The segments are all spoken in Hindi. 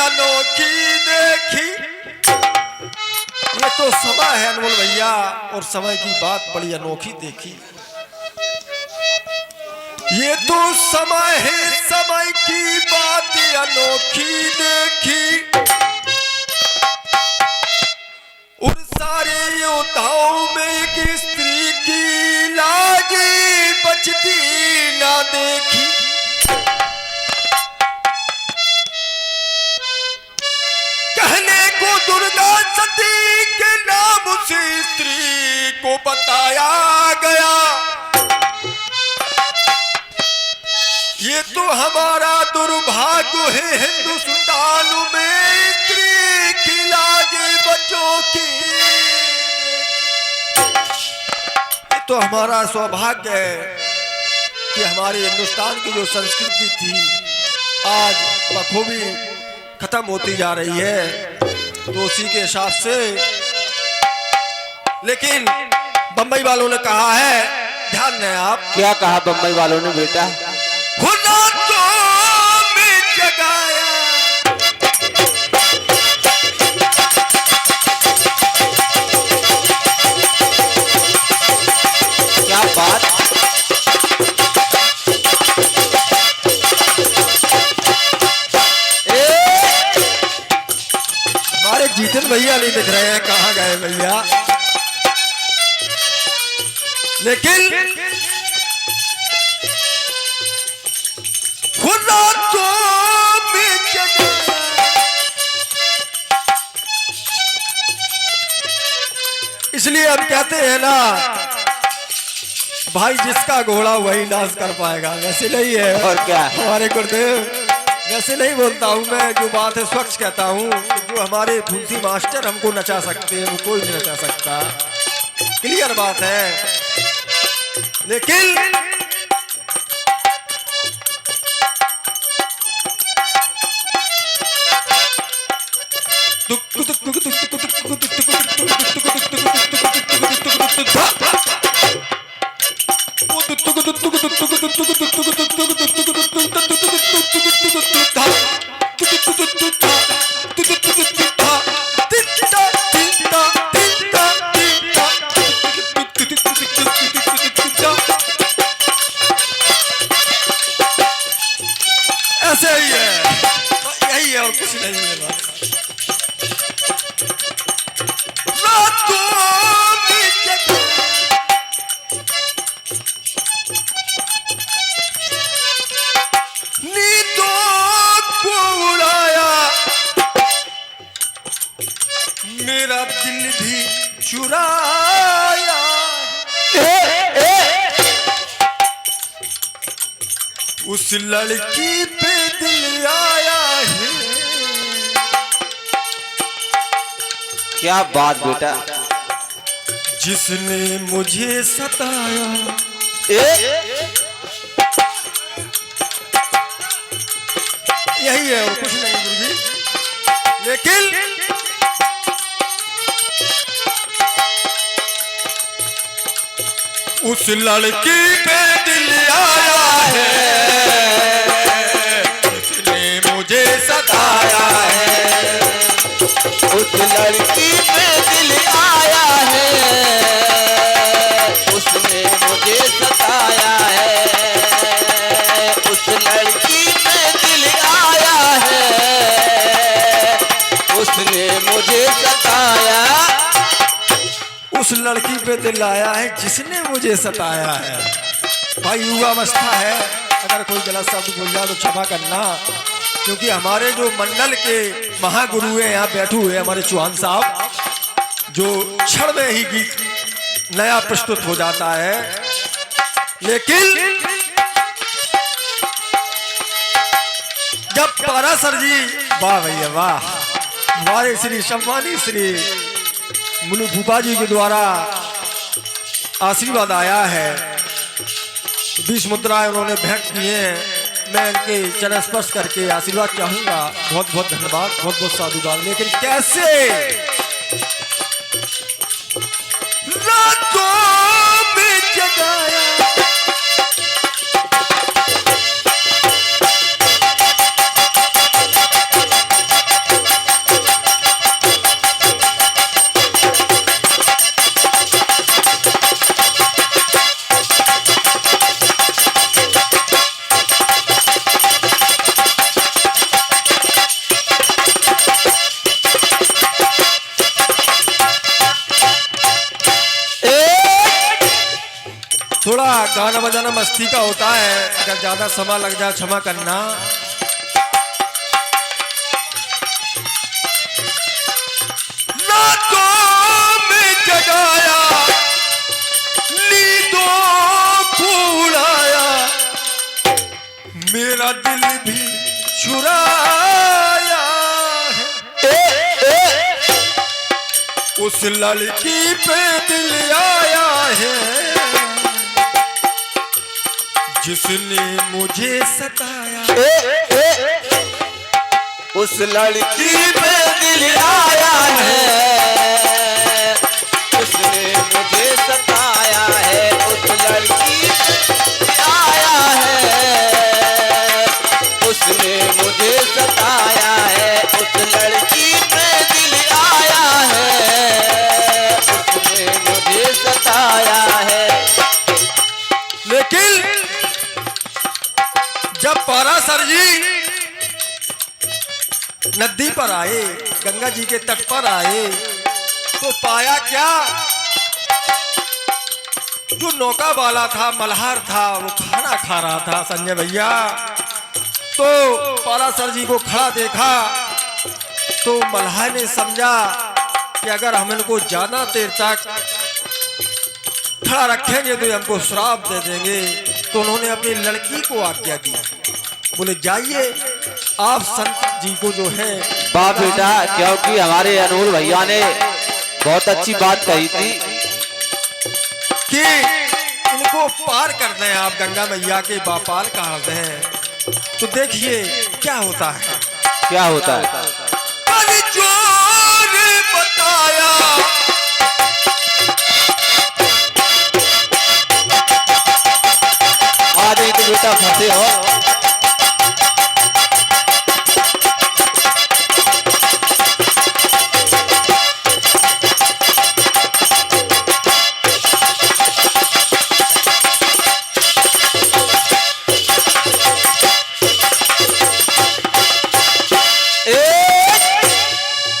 अनोखी देखी। ये तो समय है अनमोल भैया, और समय की बात बड़ी अनोखी देखी। ये तो समय है, समय की बात अनोखी देखी। और सारे योद्धाओं में एक स्त्री की लाज बचती ना देखी। कहने को दुर्गा सती के नाम से स्त्री को बताया गया। ये तो हमारा दुर्भाग्य है, हिंदुस्तान में स्त्री की लाज बच्चों की। ये तो हमारा सौभाग्य है कि हमारे हिंदुस्तान की जो संस्कृति थी आज बखूबी खत्म होती जा रही है। तो उसी के हिसाब से, लेकिन बंबई वालों ने कहा है, ध्यान दें आप। क्या कहा बंबई वालों ने बेटा? खुदा तो मैं जगाया। क्या बात? हमारे जीतन भैया नहीं दिख रहे हैं, कहाँ गए भैया? लेकिन खुदा तो मैं जगाया। इसलिए हम कहते हैं ना भाई, जिसका घोड़ा वही नाच कर पाएगा। वैसे नहीं है, और क्या? हमारे गुरुदेव वैसे नहीं बोलता हूँ मैं, जो बात है स्वच्छ कहता हूँ। जो हमारे तुलसी मास्टर हमको नचा सकते हैं, वो कोई नहीं नचा सकता। क्लियर बात है। लेकिन ऐसे ही है, यही है और कुछ नहीं है। बस नींदों को उड़ाया, मेरा दिल भी चुराया। उस लड़की पे दिल आया है। क्या बात बेटा? जिसने मुझे सताया। यही है और कुछ नहीं गुरुजी। लेकिन उस लड़की पे दिल आया है, जिसने मुझे सताया है। उस लड़की पे दिल आया है, उसने मुझे सताया है। उस लड़की पे दिल आया है, उसने मुझे सताया। उस लड़की पे दिल आया है, जिसने मुझे सताया है। भाई युवावस्था है, अगर कोई गलत शब्द बोल जाए तो क्षमा करना, क्योंकि हमारे जो मंडल के महागुरु हैं यहाँ बैठे हुए हमारे चौहान साहब, जो क्षण में ही गीत नया प्रस्तुत हो जाता है। लेकिन जब पारासर जी, वाह भैया वाह, हमारे श्री सम्मानी श्री मुलू भूपा जी के द्वारा आशीर्वाद आया है, 20 मुद्राएं उन्होंने भेंट किए हैं। मैं इनके चरण स्पर्श करके आशीर्वाद चाहूंगा। बहुत बहुत धन्यवाद, बहुत बहुत साधुवाद। लेकिन कैसे रातों में जगाया, गाना बजाना मस्ती का होता है, अगर ज्यादा समय लग जाए क्षमा करना। रातों में जगाया, नींदों को उड़ाया, मेरा दिल भी चुराया है। उस लड़की पे दिल आया है जिसने मुझे सताया। उस लड़की पे दिल आया है, उसने मुझे सताया है। उस लड़की पे आया है, उसने मुझे सताया है। उस लड़की पे दिल आया है, उसने मुझे सताया है। लेकिन जब पारासर जी नदी पर आए, गंगा जी के तट पर आए, तो पाया क्या, जो नौका वाला था, मल्हार था, वो खाना खा रहा था संजय भैया। तो पारासर जी को खड़ा देखा तो मल्हार ने समझा कि अगर हम इनको ज्यादा देर तक खड़ा रखेंगे तो ये हमको श्राप दे देंगे। तो उन्होंने अपनी लड़की को आज्ञा दी, बोले जाइए आप संत जी को जो है। वाह बेटा, क्योंकि हमारे अनूर भैया ने बहुत अच्छी बात कही थी कि इनको पार कर दें आप, गंगा मैया के बापाल कहा दें। तो देखिए क्या होता है। क्या होता है। कर जोर बताया, आज ही तो बेटा फंसे हो।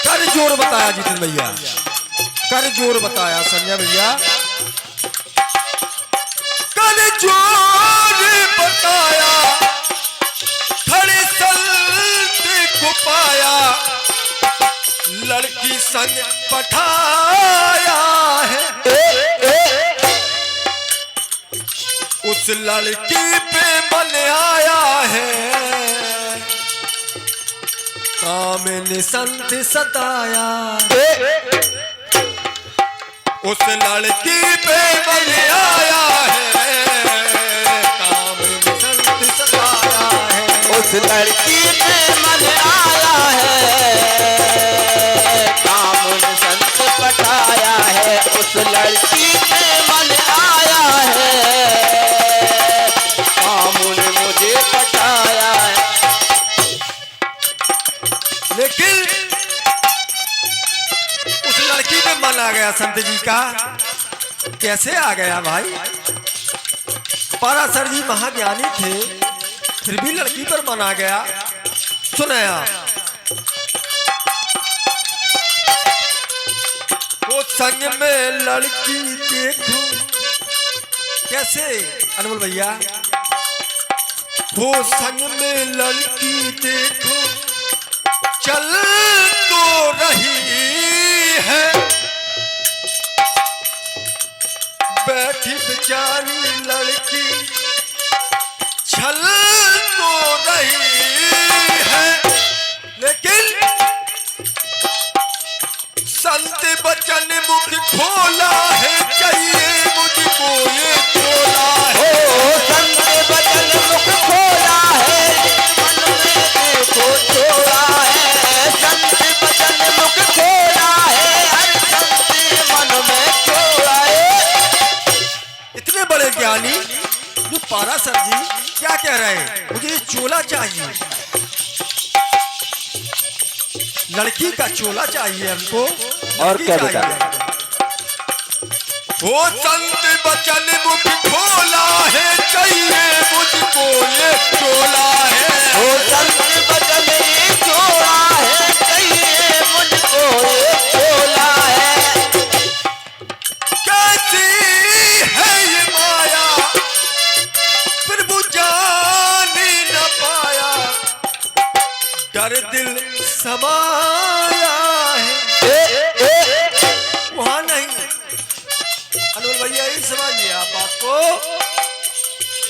कर जोर बताया जितिन भैया, कर जोर बताया संजय भैया। कर जोर बताया, खड़े सलते को पाया, लड़की संग पठाया है। उस लड़की पे मन आया है, कामिनी संत सताया। उस लड़की पे मन आया है, कामिनी संत सताया है। उस लड़की पे मन आया है, कामुन संत पटाया है। उस लड़की पे मन आया है, कामुन मुझे पटाया है। लेकिन उस लड़की पे मन आ गया संत जी का। कैसे आ गया भाई? पारासर जी महाज्ञानी थे, फिर भी लड़की पर मन आ गया। सुने आप, वो संग में लड़की देखो कैसे अनमोल भैया, वो संग में लड़की देखो चल तो रही है, बैठी बेचारी लड़की छल तो रही है। लेकिन संत बचन मुख खोला है, चाहिए मुझको ये खोला है। संत बचन मुख खोला है, मन में देखो छोड़ा है। संत बचन मुख खोला है, हर संत मन में छोड़ा है। इतने बड़े ज्ञानी जो पारासर जी क्या कह रहे हैं, मुझे ये चोला चाहिए, लड़की का चोला चाहिए हमको। और क्या बेटा? वो संत बचन मुख खोला है, चाहिए मुझको ये चोला है। वो संत बचन ये छोड़ा है, चाहिए मुझको ये छोला है। कैसी है ये माया कर दिल समाया है। वहां नहीं, अनमोल भैया यही समझिए आप बात को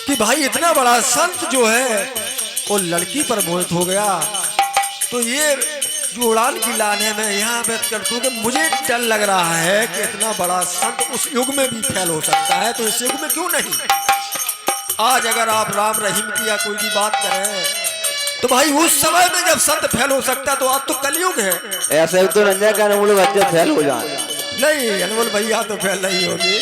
कि भाई इतना बड़ा संत जो है वो लड़की पर मोहित हो गया। तो ये जो उड़ान की लाने में यहाँ व्यक्त करता हूँ कि मुझे डर लग रहा है कि इतना बड़ा संत उस युग में भी फेल हो सकता है, तो इस युग में क्यों नहीं। आज अगर आप राम रहीम की या कोई भी बात करें तो भाई उस समय में जब संत फेल हो सकता तो आज तो कलयुग है। ऐसे तो रंजा का अनमोल बच्चे फेल हो जाए। नहीं अनमोल भैया तो फेल नहीं होगी।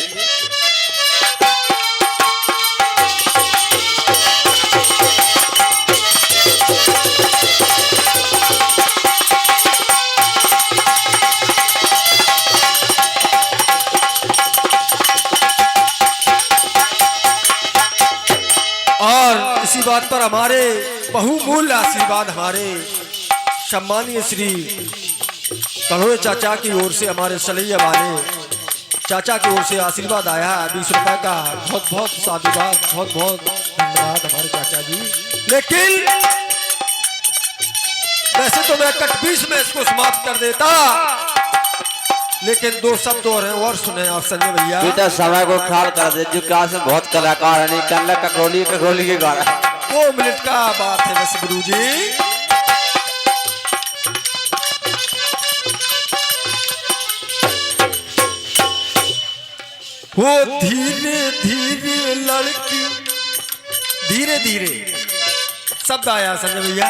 और इसी बात पर हमारे बहुमूल्य आशीर्वाद हमारे सम्मानीय श्री कन्हैया चाचा की ओर से, हमारे सलैया वाले चाचा की ओर से आशीर्वाद आया है 20 रुपए का। बहुत बहुत साधुवाद, बहुत बहुत धन्यवाद हमारे चाचा जी। लेकिन वैसे तो मैं कट 20 में इसको समाप्त कर देता, लेकिन 2 शब्द और सुने आप संजय भैया। बेटा समय को ख्याल कर दे, जो क्लास में बहुत कलाकार है, नहीं करना ककरोली ककरोली के गा रहा है। 2 मिनट का बात है बस गुरु जी। वो धीरे धीरे लड़की, धीरे धीरे शब्द आया संजय भैया।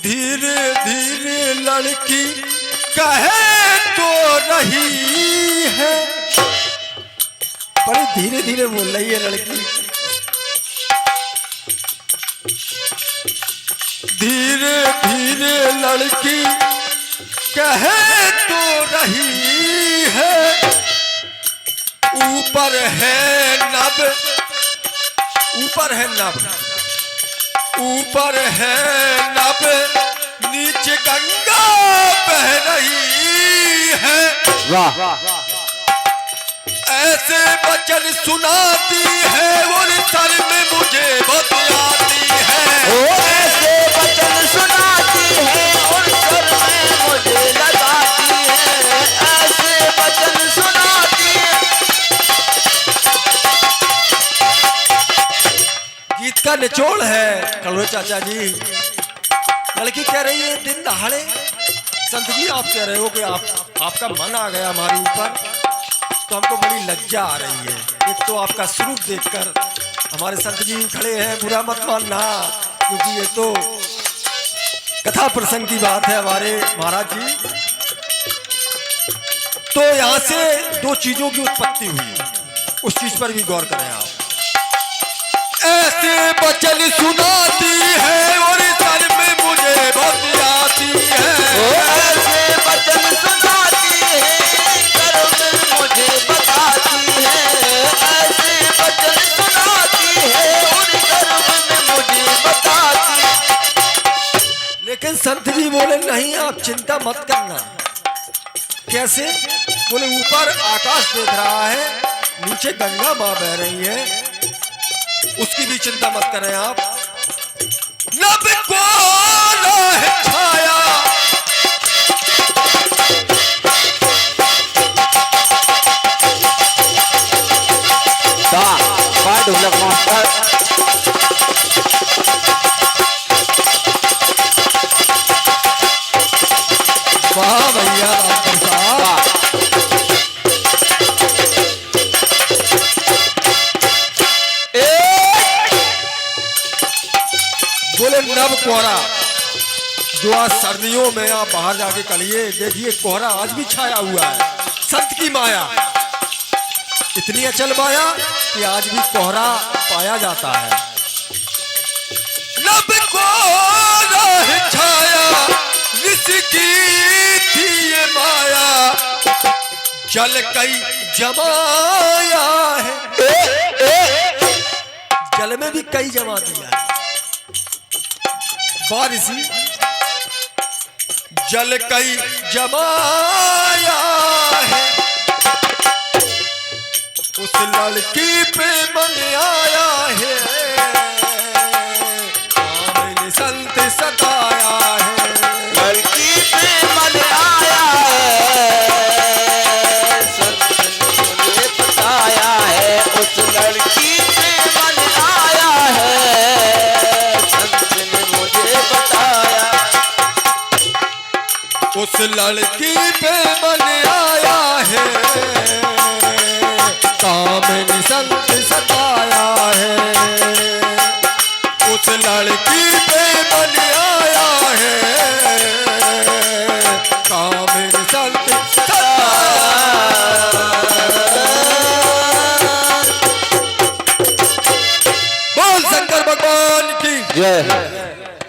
धीरे धीरे लड़की कहे तो रही है, बड़ी धीरे धीरे बोल रही है लड़की। धीरे धीरे लड़की कहे तो रही है, ऊपर है नब, ऊपर है नब, ऊपर है नब, नीचे गंगा बह रही है। वाह ऐसे वचन सुनाती है और सर में मुझे बतलाती है। ओ ऐसे वचन सुनाती है और सर में मुझे लगाती है। ऐसे वचन सुनाती है। गीत का निचोड़ है कन्हैया चाचा जी। लड़की कह रही है दिन दहाड़े, संत जी आप कह रहे हो कि आपका मन आ गया हमारे ऊपर, तो हमको बड़ी लज्जा आ रही है। एक तो आपका स्वरूप देखकर हमारे संत जी खड़े हैं, बुरा मत मानना, क्योंकि ये तो कथा प्रसंग की बात है हमारे महाराज जी। तो यहाँ से 2 चीजों की उत्पत्ति हुई, उस चीज पर भी गौर करें आप। ऐसे वचन सुनाती है और सर में मुझे बतियाती है। ओ ऐसे वचन सुनाती है, सर में मुझे बताती है। ऐसे वचन सुनाती है और सर में मुझे बताती है। लेकिन संत जी बोले नहीं आप चिंता मत करना। कैसे? बोले ऊपर आकाश देख रहा है, नीचे गंगा मां बह रही है, उसकी भी चिंता मत करें आप। नभ को है छाया, ढोलक मास्टर वाह भैया रामपुर साहब। बोले नव कोहरा, जो आज सर्दियों में आप बाहर जाके कलिए देखिए कोहरा आज भी छाया हुआ है। संत की माया इतनी अचल माया कि आज भी कोहरा पाया जाता है। नभ कोहरा है छाया, जिसकी थी ये माया, जल कई जमाया है। जल में भी कई जमा दिया है। बारिशी जल कई जमाया है, उस लड़की पे मन आया है, संत सताया है। उस लड़की पे मन आया है, कामिनी संत सताया है। उस लड़की पे मन आया है, कामिनी संत बोल शंकर भगवान की जय।